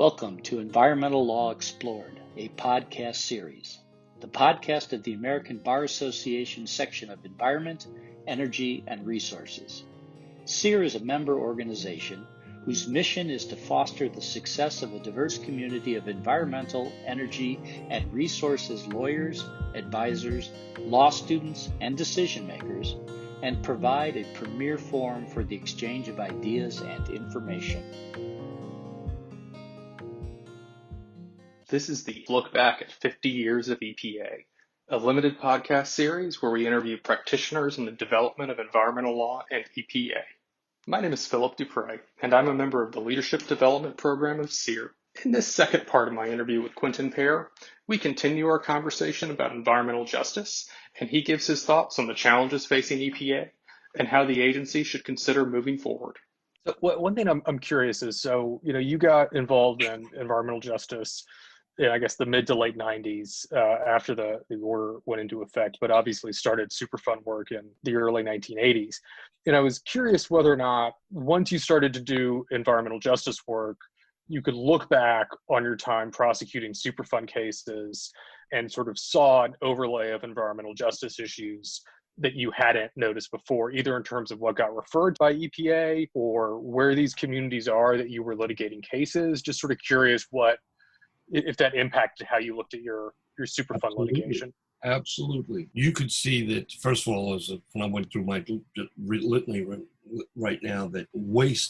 Welcome to Environmental Law Explored, a podcast series, the podcast of the American Bar Association section of Environment, Energy, and Resources. SEER is a member organization whose mission is to foster the success of a diverse community of environmental, energy, and resources lawyers, advisors, law students, and decision makers, and provide a premier forum for the exchange of ideas and information. This is the Look Back at 50 Years of EPA, a limited podcast series where we interview practitioners in the development of environmental law and EPA. My name is Phillip Dupré, and I'm a member of the Leadership Development Program of SEER. In this second part of my interview with Quentin Pair, we continue our conversation about environmental justice, and he gives his thoughts on the challenges facing EPA and how the agency should consider moving forward. So one thing I'm curious is, you got involved in environmental justice in, I guess, the mid to late 90s after the order went into effect, but obviously started Superfund work in the early 1980s. And I was curious whether or not, once you started to do environmental justice work, you could look back on your time prosecuting Superfund cases and sort of saw an overlay of environmental justice issues that you hadn't noticed before, either in terms of what got referred by EPA or where these communities are that you were litigating cases. Just sort of curious if that impacted how you looked at your Superfund litigation. Absolutely. You could see that, first of all, when I went through my litany right now, that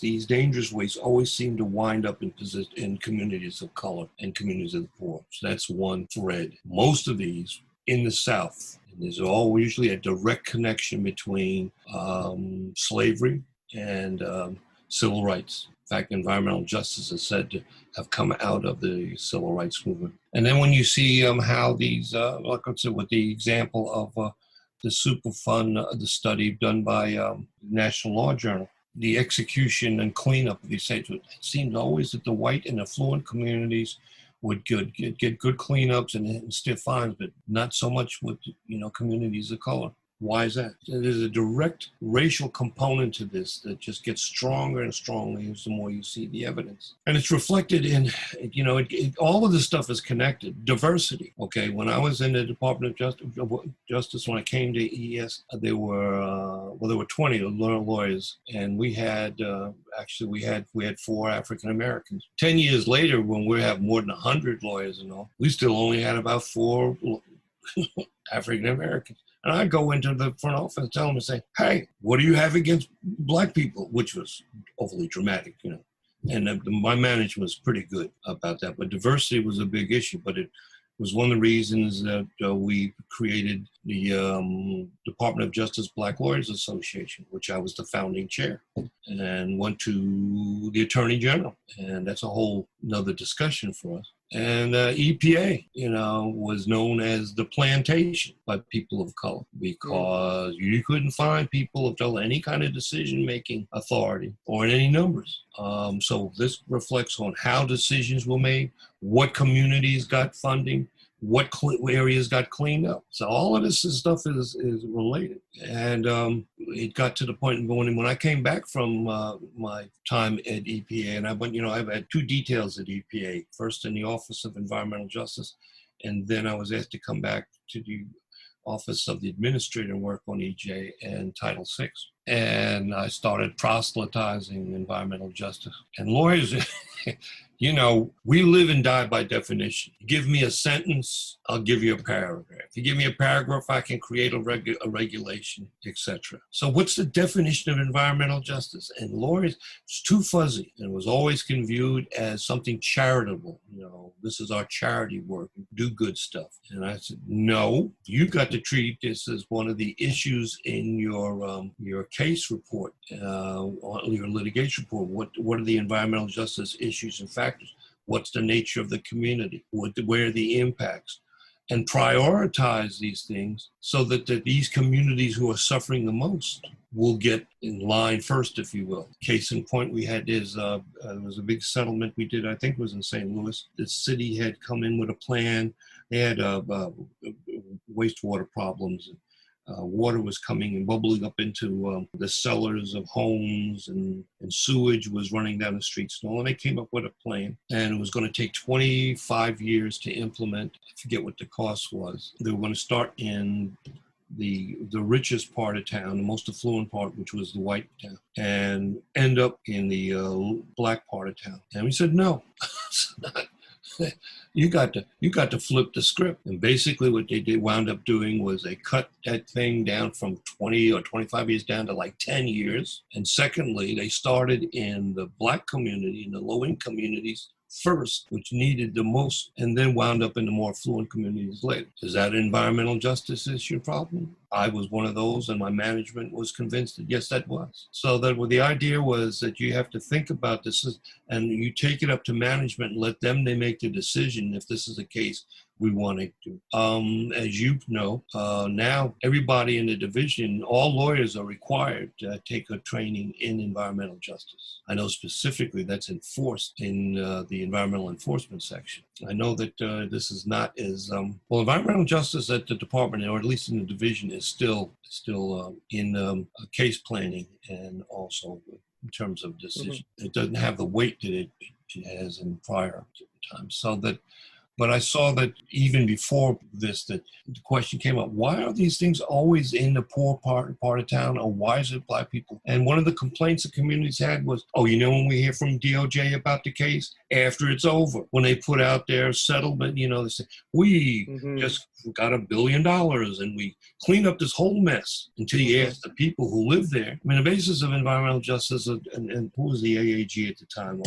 these dangerous wastes always seem to wind up in communities of color and communities of the poor. So that's one thread. Most of these in the South. And there's usually a direct connection between slavery and civil rights. In fact, environmental justice is said to have come out of the civil rights movement. And then when you see how these, like I said, with the example of the Superfund, the study done by National Law Journal, the execution and cleanup of these states, it seemed always that the white and affluent communities would get good cleanups and stiff fines, but not so much with communities of color. Why is that? There's a direct racial component to this that just gets stronger and stronger the more you see the evidence. And it's reflected in, all of this stuff is connected. Diversity, okay? When I was in the Department of Justice, when I came to ES, there were 20 lawyers, and we had 4 African Americans. 10 years later, when we have more than 100 lawyers and all, we still only had about 4 African Americans. And I go into the front office and tell them and say, hey, what do you have against black people? Which was overly dramatic, And my management was pretty good about that. But diversity was a big issue. But it was one of the reasons that we created the Department of Justice Black Lawyers Association, which I was the founding chair, and went to the Attorney General. And that's a whole nother discussion for us. And EPA, was known as the plantation by people of color because you couldn't find people of color any kind of decision-making authority or in any numbers. So this reflects on how decisions were made, what communities got funding, what areas got cleaned up. So all of this stuff is related. And it got to the point when I came back from my time at EPA, and I've had 2 details at EPA, first in the Office of Environmental Justice, and then I was asked to come back to the Office of the Administrator and work on EJ and Title VI. And I started proselytizing environmental justice. And lawyers, we live and die by definition. Give me a sentence, I'll give you a paragraph. You give me a paragraph, I can create a regulation, etc. So what's the definition of environmental justice? And lawyers, it's too fuzzy. And it was always viewed as something charitable. This is our charity work, do good stuff. And I said, no, you got to treat this as one of the issues in your case report, your litigation report. What are the environmental justice issues and factors? What's the nature of the community? Where are the impacts? And prioritize these things so that these communities who are suffering the most will get in line first, if you will. Case in point, we had there was a big settlement we did, I think it was in St. Louis. The city had come in with a plan. They had wastewater problems. water was coming and bubbling up into the cellars of homes, and sewage was running down the streets and all. And they came up with a plan, and it was going to take 25 years to implement. I forget what the cost was. They were going to start in the richest part of town, the most affluent part, which was the white town, and end up in the black part of town. And we said, no, it's not. You got to flip the script. And basically what they wound up doing was they cut that thing down from 20 or 25 years down to like 10 years. And secondly, they started in the black community, in the low-income communities first, which needed the most, and then wound up in the more affluent communities later. Is that an environmental justice issue problem? I was one of those, and my management was convinced that yes, that was. So that the idea was that you have to think about this, and you take it up to management and let them, they make the decision if this is the case we want to do. As you know, now everybody in the division, all lawyers are required to take a training in environmental justice. I know specifically that's enforced in the environmental enforcement section. I know that this is not as, environmental justice at the department, or at least in the division, is still in case planning and also in terms of decision. Mm-hmm. It doesn't have the weight that it has in prior times. But I saw that even before this, that the question came up, why are these things always in the poor part of town, or why is it black people? And one of the complaints the communities had was, when we hear from DOJ about the case, after it's over, when they put out their settlement, they say, we just got $1 billion and we cleaned up this whole mess, until you ask the people who live there. I mean, the basis of environmental justice, and who was the AAG at the time?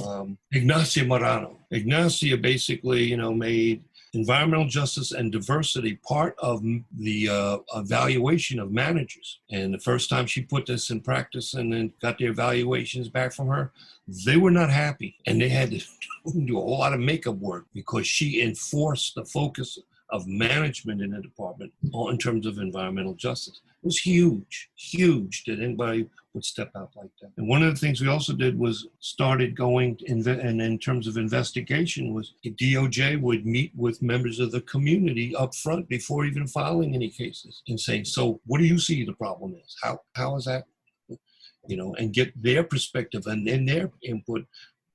Ignacio Marano. Ignacio basically, made environmental justice and diversity part of the evaluation of managers. And the first time she put this in practice and then got their evaluations back from her, they were not happy. And they had to do a whole lot of makeup work, because she enforced the focus of management in the department in terms of environmental justice. It was huge that anybody would step out like that. And one of the things we also did was started going in terms of investigation was DOJ would meet with members of the community up front before even filing any cases and saying, so what do you see the problem is? How is that? And get their perspective and then their input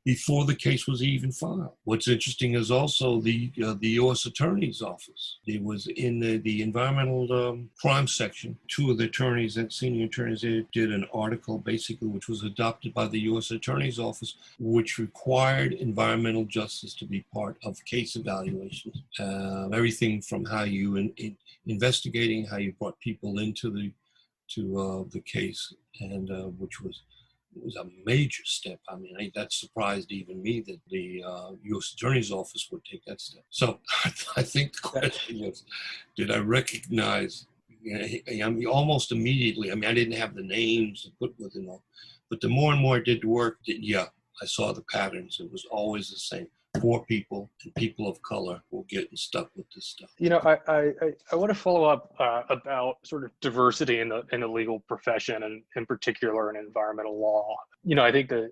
before the case was even filed. What's interesting is also the U.S. Attorney's Office. It was in the environmental crime section. Two of the attorneys, and senior attorneys, did an article basically which was adopted by the U.S. Attorney's Office, which required environmental justice to be part of case evaluations. Everything from how you investigating, how you brought people into the case, and which was a major step. I mean, that surprised even me that the U.S. Attorney's Office would take that step. So I think the question is, did I recognize, almost immediately, I didn't have the names to put with it all, but the more and more I did the work, I saw the patterns. It was always the same. Poor people and people of color were getting stuck with this stuff. I want to follow up about sort of diversity in the legal profession, and in particular in environmental law. I think that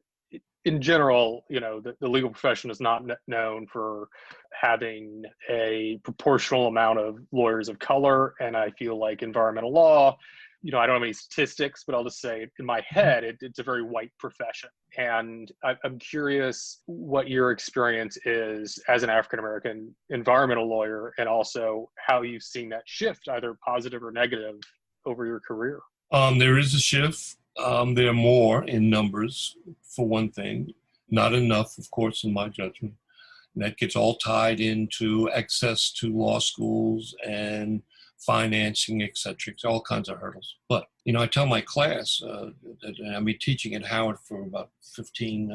in general, the legal profession is not known for having a proportional amount of lawyers of color, and I feel like environmental law, I don't have any statistics, but I'll just say in my head, it's a very white profession. And I'm curious what your experience is as an African-American environmental lawyer, and also how you've seen that shift, either positive or negative, over your career. There is a shift. There are more in numbers, for one thing. Not enough, of course, in my judgment. And that gets all tied into access to law schools and financing, et cetera, all kinds of hurdles. But, I tell my class that I've been teaching at Howard for about 16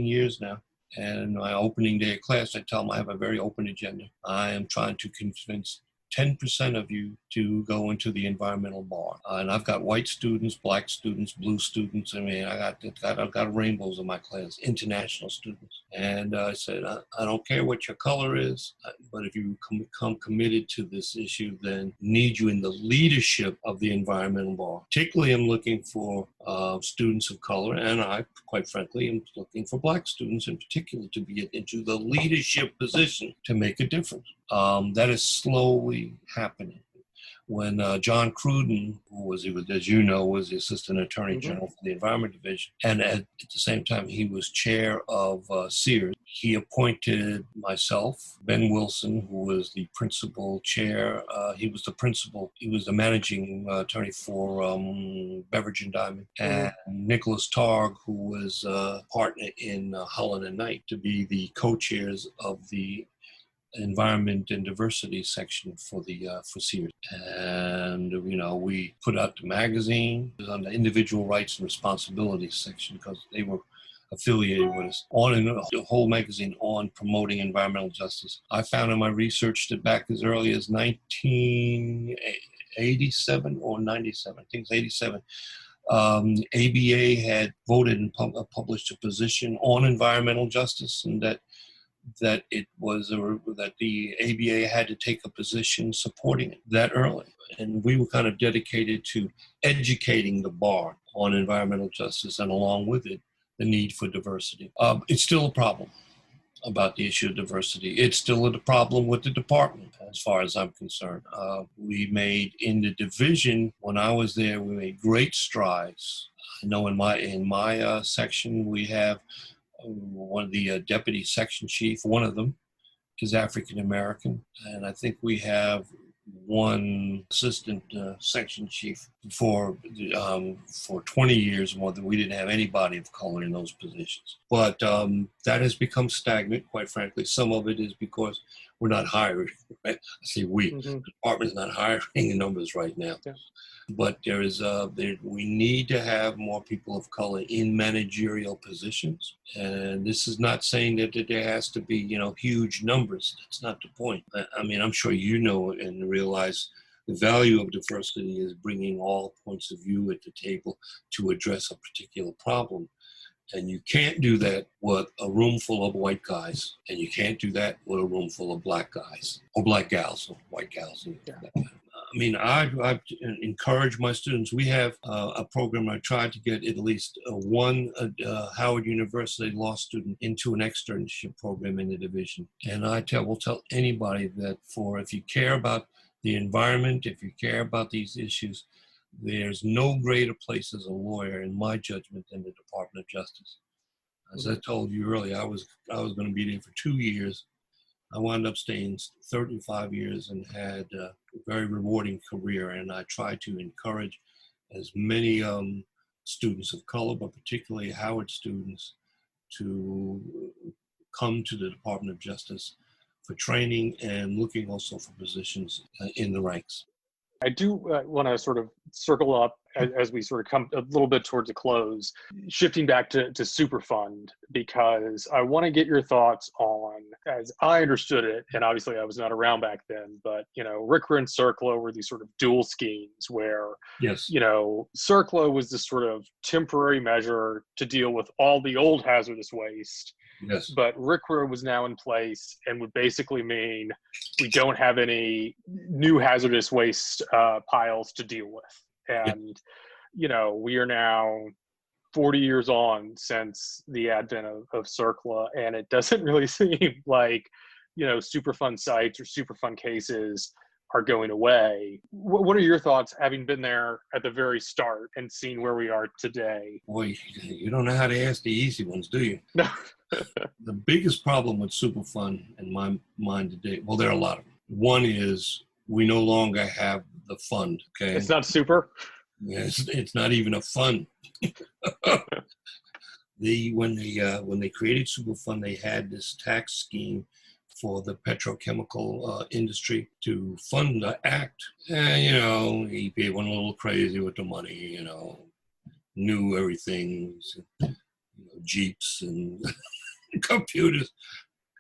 years now. And my opening day of class, I tell them I have a very open agenda. I am trying to convince 10% of you to go into the environmental bar. And I've got white students, black students, blue students. I've got rainbows in my class, international students. And I said, I don't care what your color is, but if you become committed to this issue, then need you in the leadership of the environmental bar. Particularly, I'm looking for students of color, and I, quite frankly, am looking for black students in particular to get into the leadership position to make a difference. That is slowly happening. when John Cruden, as you know, was the Assistant Attorney General for the Environment Division, and at the same time he was chair of Sears, he appointed myself, Ben Wilson, who was the principal chair. He was the managing attorney for Beveridge and Diamond, and Nicholas Targ, who was a partner in Holland and Knight, to be the co-chairs of the Environment and Diversity section for Sears. And we put out the magazine on the Individual Rights and Responsibilities section, because they were affiliated with us, on the whole magazine on promoting environmental justice. I found in my research that back as early as 1987 or 97, I think it's 87, ABA had voted and published a position on environmental justice, and that the ABA had to take a position supporting it that early. And we were kind of dedicated to educating the bar on environmental justice, and along with it, the need for diversity. It's still a problem about the issue of diversity. It's still a problem with the department, as far as I'm concerned. We made, in the division, when I was there, we made great strides. I know in my section, we have one of the deputy section chief, one of them is African American, and I think we have one assistant section chief for 20 years more than we didn't have anybody of color in those positions. But that has become stagnant, quite frankly. Some of it is because we're not hiring. Right? I say we. The department is not hiring in numbers right now. Yeah. But we need to have more people of color in managerial positions. And this is not saying that there has to be, huge numbers. That's not the point. I mean, I'm sure you know and realize the value of diversity is bringing all points of view at the table to address a particular problem. And you can't do that with a room full of white guys, and you can't do that with a room full of black guys or black gals or white gals. Yeah. I mean, I've encouraged my students. We have a program. I tried to get at least one Howard University law student into an externship program in the division. And will tell anybody that if you care about the environment, if you care about these issues, there's no greater place as a lawyer, in my judgment, than the Department of Justice. As I told you earlier, I was going to be there for 2 years. I wound up staying 35 years and had a very rewarding career. And I try to encourage as many students of color, but particularly Howard students, to come to the Department of Justice for training and looking also for positions in the ranks. I do want to sort of circle up as we sort of come a little bit towards a close, shifting back to Superfund, because I want to get your thoughts on, as I understood it, and obviously I was not around back then, but, RCRA and CERCLA were these sort of dual schemes where, yes, CERCLA was this sort of temporary measure to deal with all the old hazardous waste. Yes. But RCRA was now in place and would basically mean we don't have any new hazardous waste piles to deal with. And, we are now 40 years on since the advent of CERCLA, and it doesn't really seem like, Superfund sites or Superfund cases are going away. What are your thoughts, having been there at the very start and seen where we are today? Boy, you don't know how to ask the easy ones, do you? No. The biggest problem with Superfund in my mind today, well, there are a lot of them. One is we no longer have the fund. Okay, it's not super. It's not even a fund. When they created Superfund, they had this tax scheme for the petrochemical industry to fund the act. And, EPA went a little crazy with the money, knew everything, Jeeps and computers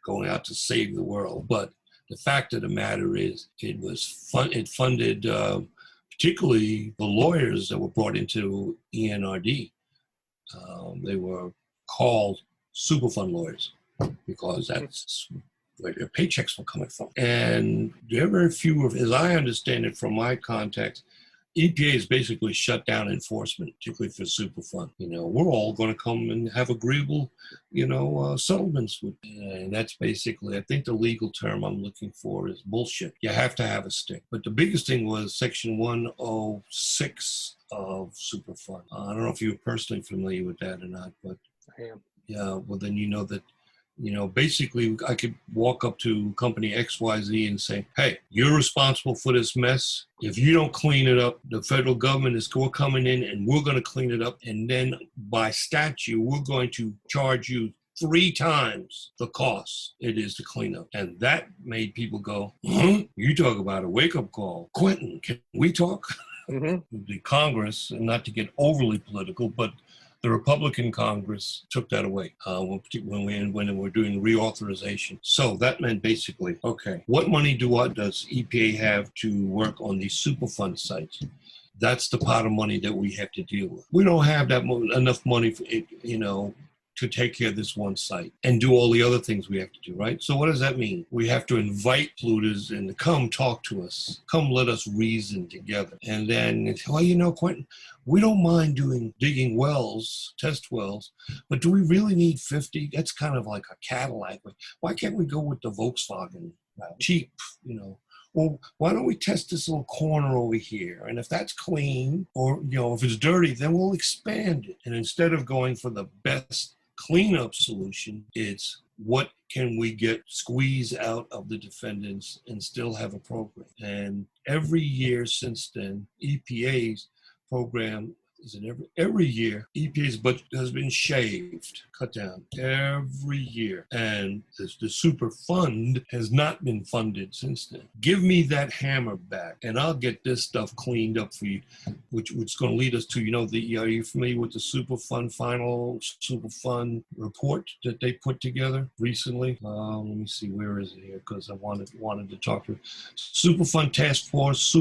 going out to save the world. But the fact of the matter is it funded particularly the lawyers that were brought into ENRD. They were called Superfund lawyers because that's where their paychecks were coming from. And there were very few, as I understand it from my contacts, EPA has basically shut down enforcement, particularly for Superfund. We're all going to come and have agreeable, settlements with, and that's basically, I think the legal term I'm looking for is bullshit. You have to have a stick. But the biggest thing was Section 106 of Superfund. I don't know if you're personally familiar with that or not, but I am. yeah, well then you know that basically I could walk up to company XYZ and say, hey, you're responsible for this mess. If you don't clean it up, the federal government is coming in and we're going to clean it up. And then by statute, we're going to charge you 3 times the cost it is to clean up. And that made people go, huh? You talk about a wake-up call. Quentin, can we talk? Mm-hmm. The Congress, and not to get overly political, but the Republican Congress took that away when we were doing reauthorization. So that meant basically, okay, what money does EPA have to work on these Superfund sites? That's the pot of money that we have to deal with. We don't have enough money for it, to take care of this one site and do all the other things we have to do, right? So what does that mean? We have to invite polluters and to come talk to us. Come let us reason together. And then, Quentin, we don't mind digging wells, test wells, but do we really need 50? That's kind of like a Cadillac. Why can't we go with the Volkswagen? Cheap, Well, why don't we test this little corner over here? And if that's clean, or, if it's dirty, then we'll expand it. And instead of going for the best cleanup solution, it's what can we squeeze out of the defendants and still have a program. And every year since then, EPA's program is every year EPA's budget has been cut down every year, and the Superfund has not been funded since then. Give me that hammer back, and I'll get this stuff cleaned up for you, which is going to lead us to are you familiar with the final Superfund report that they put together recently? Let me see, where is it here? Because I wanted to talk to Superfund Task Force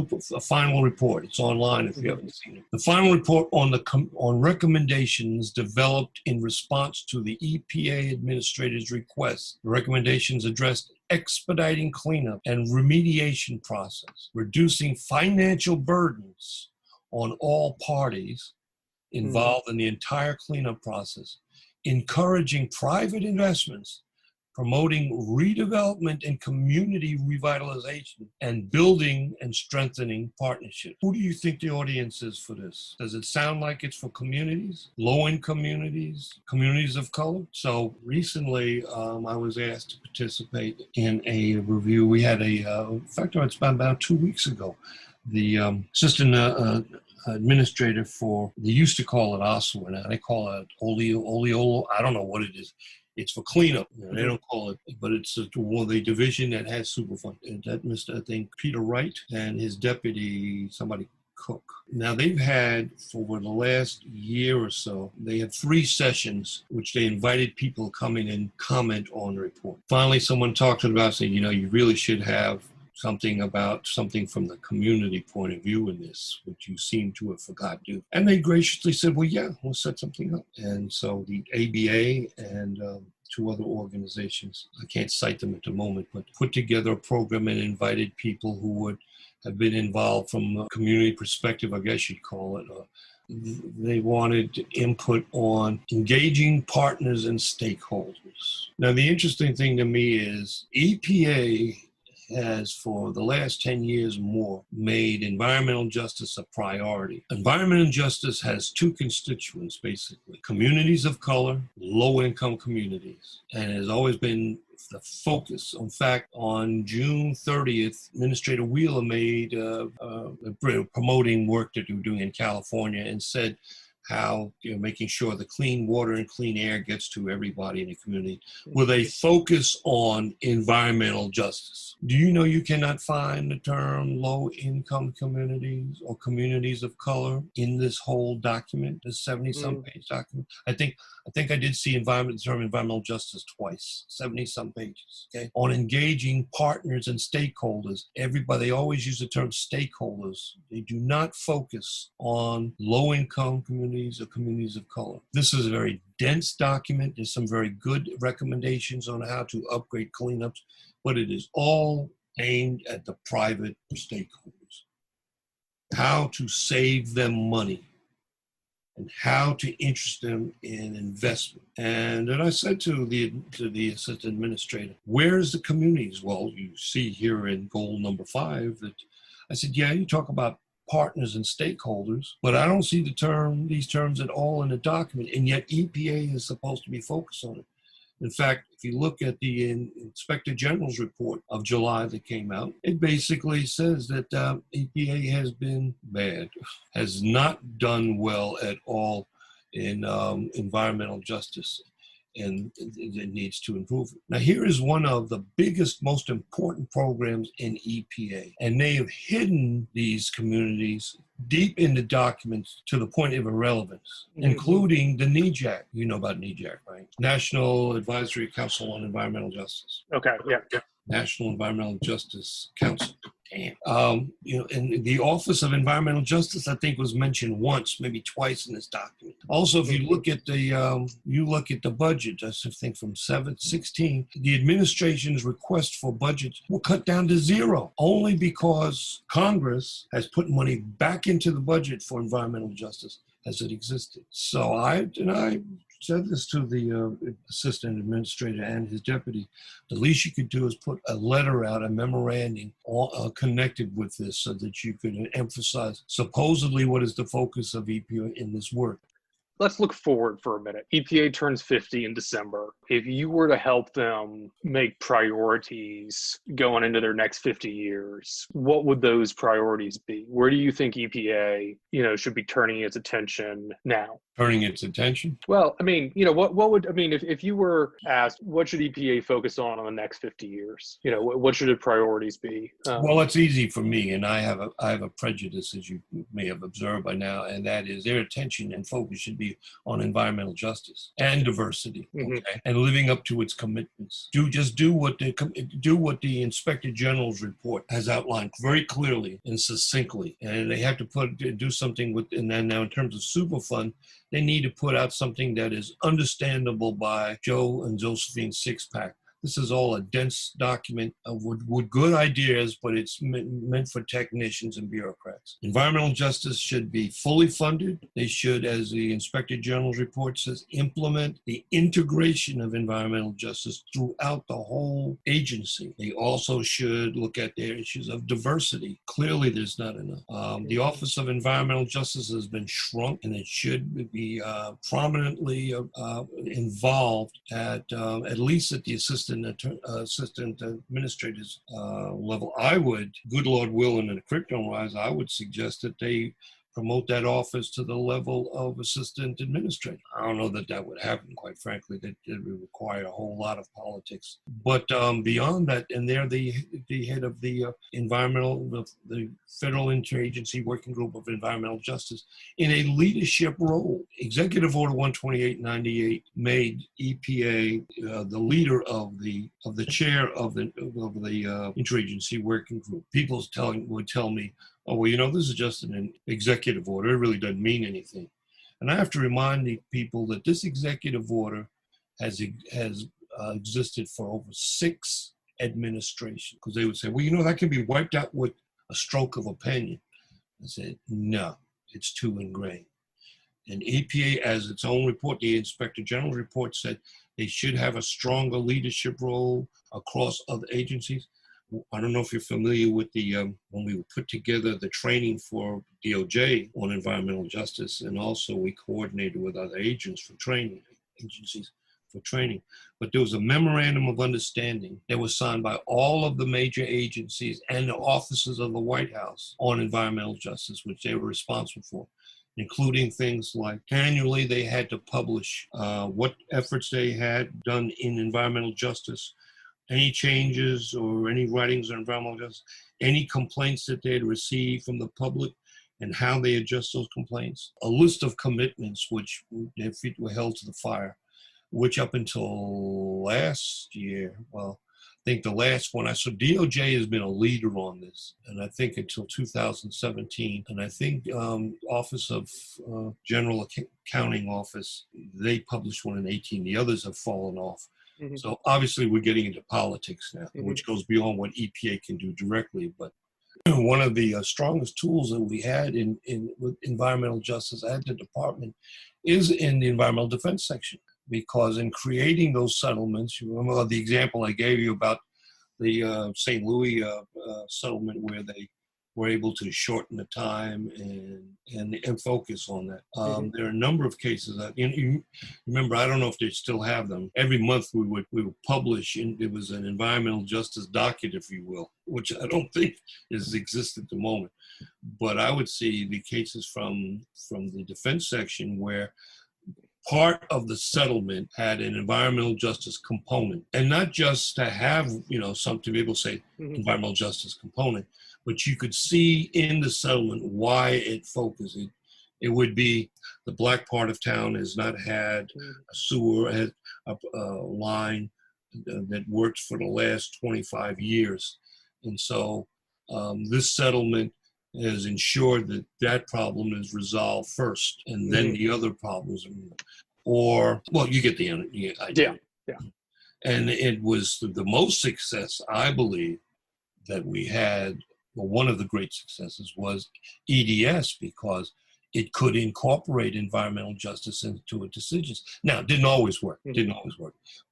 final report. It's online if you haven't seen it. The final report on recommendations developed in response to the EPA administrator's request. The recommendations addressed expediting cleanup and remediation process, reducing financial burdens on all parties involved in the entire cleanup process, encouraging private investments, promoting redevelopment and community revitalization, and building and strengthening partnerships. Who do you think the audience is for this? Does it sound like it's for communities, low-income communities, communities of color? So recently, I was asked to participate in a review. We had in fact, it's been about 2 weeks ago. The assistant administrator for, they used to call it OSWA, now they call it Oleolo. I don't know what it is. It's for cleanup. They don't call it, but it's the division that has Superfund. And that Mr. I think Peter Wright and his deputy, somebody Cook. Now they've had, for the last year or so, they had 3 sessions which they invited people to come in and comment on the report. Finally, someone talked about saying, you really should have something from the community point of view in this, which you seem to have forgot to do. And they graciously said, well, yeah, we'll set something up. And so the ABA and 2 other organizations, I can't cite them at the moment, but put together a program and invited people who would have been involved from a community perspective, I guess you'd call it. They wanted input on engaging partners and stakeholders. Now, the interesting thing to me is EPA has, for the last 10 years or more, made environmental justice a priority. Environmental justice has 2 constituents, basically: communities of color, low-income communities, and has always been the focus. In fact, on June 30th, Administrator Wheeler made promoting work that they were doing in California and said how making sure the clean water and clean air gets to everybody in the community with a focus on environmental justice. Do you know you cannot find the term low-income communities or communities of color in this whole document, this 70-some page document? I think I did see the term environmental justice twice, 70-some pages, okay? On engaging partners and stakeholders. Everybody, they always use the term stakeholders. They do not focus on low-income communities or communities of color. This is a very dense document. There's some very good recommendations on how to upgrade cleanups, but it is all aimed at the private stakeholders. how to save them money and how to interest them in investment. And then I said to the assistant administrator, where's the communities? Well, you see here in goal number 5 that I said, yeah, you talk about partners and stakeholders, but I don't see these terms at all in the document, and yet EPA is supposed to be focused on it. In fact, if you look at the Inspector General's report of July that came out, it basically says that EPA has been bad, has not done well at all in environmental justice, and it needs to improve it. Now, here is one of the biggest, most important programs in EPA, and they have hidden these communities deep in the documents to the point of irrelevance, including the NEJAC. You know about NEJAC, right? National Advisory Council on Environmental Justice. Okay, yeah. National Environmental Justice Council. Damn. And the Office of Environmental Justice, I think, was mentioned once, maybe twice in this document. Also, if you look at the budget, I think from 7/16, the administration's request for budgets will cut down to 0, only because Congress has put money back into the budget for environmental justice as it existed. So I said this to the assistant administrator and his deputy. The least you could do is put a letter out, a memorandum connected with this, so that you could emphasize supposedly what is the focus of EPA in this work. Let's look forward for a minute. EPA turns 50 in December. If you were to help them make priorities going into their next 50 years, what would those priorities be? Where do you think EPA, should be turning its attention now? Turning its attention? Well, if you were asked, what should EPA focus on the next 50 years? What should its priorities be? Well, it's easy for me, and I have a prejudice, as you may have observed by now, and that is their attention and focus should be on environmental justice and diversity, okay, and living up to its commitments. Do what the Inspector General's report has outlined very clearly and succinctly, and they have to do something with. And then now, in terms of Superfund, they need to put out something that is understandable by Joe and Josephine's 6-pack. This is all a dense document with good ideas, but it's meant for technicians and bureaucrats. Environmental justice should be fully funded. They should, as the Inspector General's report says, implement the integration of environmental justice throughout the whole agency. They also should look at their issues of diversity. Clearly, there's not enough. The Office of Environmental Justice has been shrunk, and it should be prominently involved at least at the assistant administrators level. I would, good Lord willing, and the creek don't rise, I would suggest that they promote that office to the level of assistant administrator. I don't know that would happen, quite frankly. That it would require a whole lot of politics. But beyond that, and they're the head of the the Federal Interagency Working Group of Environmental Justice in a leadership role. Executive Order 12898 made EPA the leader of the chair of the Interagency Working Group. People would tell me, oh, well, this is just an executive order. It really doesn't mean anything. And I have to remind the people that this executive order has existed for over 6 administrations, because they would say, well, that can be wiped out with a stroke of a pen. I said, no, it's too ingrained. And EPA, as its own report, the Inspector General's report said they should have a stronger leadership role across other agencies. I don't know if you're familiar with when we put together the training for DOJ on environmental justice, and also we coordinated with other agencies for training. But there was a memorandum of understanding that was signed by all of the major agencies and the offices of the White House on environmental justice, which they were responsible for, including things like annually they had to publish what efforts they had done in environmental justice, any changes or any writings on environmental justice, any complaints that they had received from the public, and how they adjust those complaints. A list of commitments which their feet were held to the fire, which up until last year, well, I think the last one, so DOJ has been a leader on this, and I think until 2017, and I think Office of General Accounting Office, they published one in 18. The others have fallen off. Mm-hmm. So obviously we're getting into politics now, mm-hmm. which goes beyond what EPA can do directly, but one of the strongest tools that we had with environmental justice at the department is in the environmental defense section. Because in creating those settlements, you remember the example I gave you about the St. Louis settlement where they were able to shorten the time and focus on that. There are a number of cases that, you remember, I don't know if they still have them. Every month we would publish, it was an environmental justice docket, if you will, which I don't think exists at the moment. But I would see the cases from the defense section where part of the settlement had an environmental justice component, and not just to have, something to be able to say environmental justice component, but you could see in the settlement why it focused. It would be the black part of town has not had a sewer, has a line that worked for the last 25 years. And so this settlement has ensured that that problem is resolved first, and then the other problems. Or, well, you get the idea. Yeah. And it was the most success, I believe, that we had. Well, one of the great successes was EDS, because it could incorporate environmental justice into its decisions. Now, it didn't always work.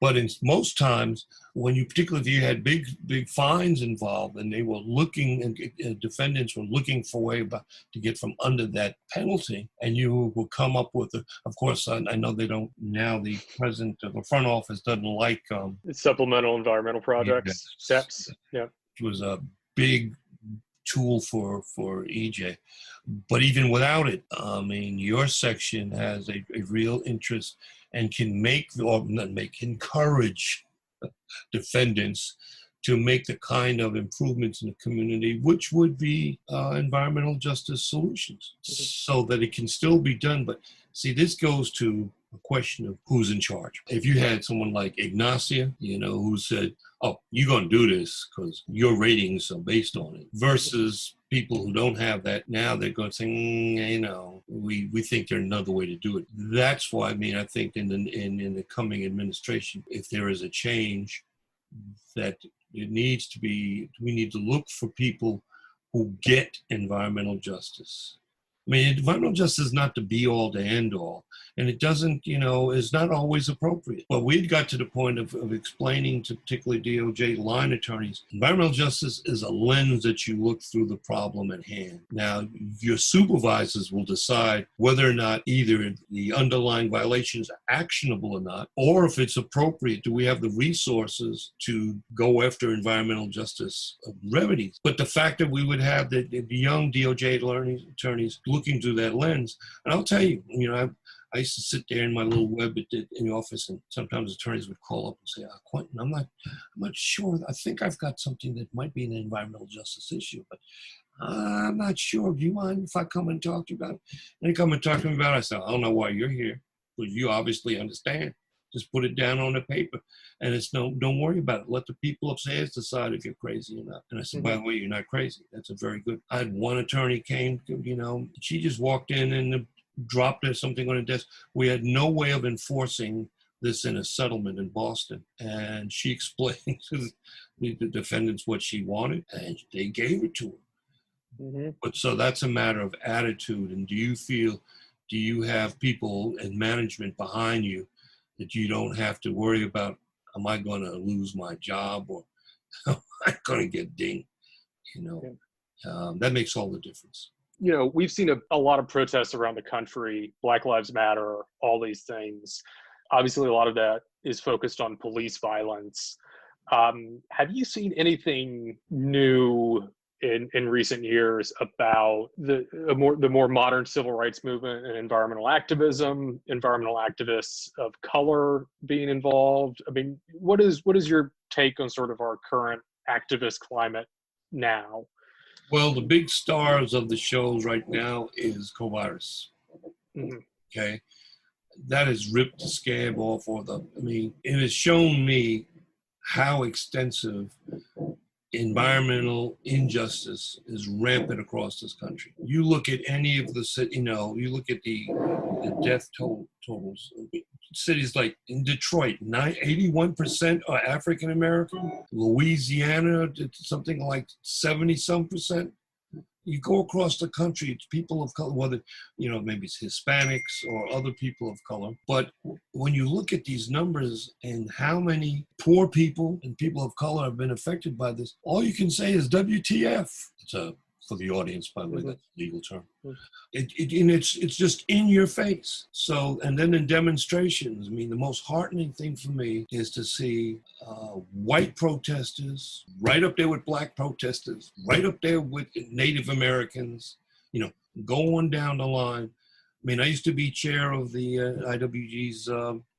But in most times, particularly if you had big fines involved, and they were looking, and defendants were looking for a way to get from under that penalty, and you will come up with, of course, I know they don't now. The president of the front office doesn't like supplemental environmental projects, SEPs. Yeah, it was a big tool for EJ. But even without it, your section has a real interest and can encourage defendants to make the kind of improvements in the community, which would be environmental justice solutions, so that it can still be done. But see, this goes to a question of who's in charge. If you had someone like Ignacia, who said, oh, you're going to do this because your ratings are based on it, versus people who don't have that, now they're going to say, we think there's another way to do it. That's why, I think in the coming administration, if there is a change, that we need to look for people who get environmental justice. Environmental justice is not the be-all to end-all, and it doesn't, is not always appropriate. But we'd got to the point of explaining to particularly DOJ line attorneys, environmental justice is a lens that you look through the problem at hand. Now, your supervisors will decide whether or not either the underlying violation is actionable or not, or if it's appropriate, do we have the resources to go after environmental justice remedies. But the fact that we would have the young DOJ attorneys looking through that lens, and I'll tell you, I used to sit there in my little web in the office, and sometimes attorneys would call up and say, Quentin, I'm not sure. I think I've got something that might be an environmental justice issue, but I'm not sure. Do you mind if I come and talk to you about it? And they come and talk to me about it. I said, I don't know why you're here, but you obviously understand. Just put it down on the paper, and don't worry about it. Let the people upstairs decide if you're crazy or not. And I said, by the way, you're not crazy. That's a very good. I had one attorney came, she just walked in and dropped something on a desk. We had no way of enforcing this in a settlement in Boston, and she explained to the defendants what she wanted, and they gave it to her. But so that's a matter of attitude. And do you have people in management behind you that you don't have to worry about, am I going to lose my job, or am I going to get dinged? That makes all the difference. We've seen a lot of protests around the country, Black Lives Matter, all these things. Obviously, a lot of that is focused on police violence. Have you seen anything new in recent years about the more modern civil rights movement and environmental activism, environmental activists of color being involved? What is your take on sort of our current activist climate now? Well, the big stars of the shows right now is Covirus. Okay, that has ripped the scab off it has shown me how extensive environmental injustice is rampant across this country. You look at any of the, you look at the death totals. Cities like in Detroit, 81% are African American. Louisiana, something like 70-some%. You go across the country, it's people of color, whether, maybe it's Hispanics or other people of color. But when you look at these numbers and how many poor people and people of color have been affected by this, all you can say is WTF. For the audience, by the way, that's a legal term. It's just in your face. So, and then in demonstrations, the most heartening thing for me is to see white protesters right up there with black protesters, right up there with Native Americans, go on down the line. I used to be chair of the IWG's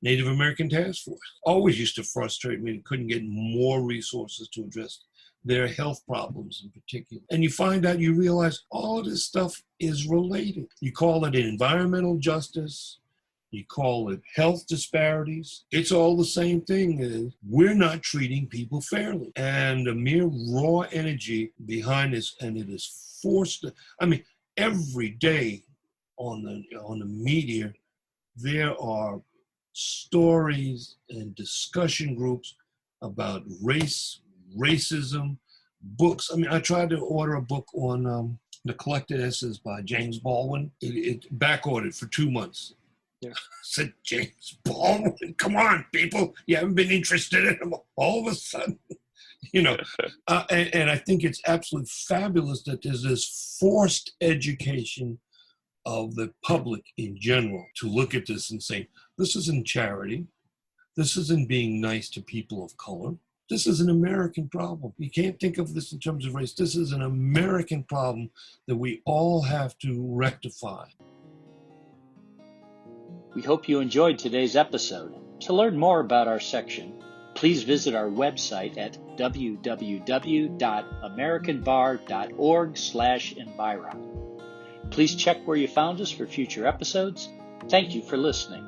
Native American Task Force. Always used to frustrate me. Couldn't get more resources to address their health problems in particular. And you realize all of this stuff is related. You call it environmental justice, you call it health disparities. It's all the same thing. We're not treating people fairly. And the mere raw energy behind this, and it is forced. Every day on the media, there are stories and discussion groups about racism, books. I tried to order a book on the collected essays by James Baldwin. It back ordered for 2 months. Yeah. I said, James Baldwin, come on, people. You haven't been interested in him all of a sudden. And I think it's absolutely fabulous that there's this forced education of the public in general to look at this and say, this isn't charity. This isn't being nice to people of color. This is an American problem. You can't think of this in terms of race. This is an American problem that we all have to rectify. We hope you enjoyed today's episode. To learn more about our section, please visit our website at www.americanbar.org/enviro. Please check where you found us for future episodes. Thank you for listening.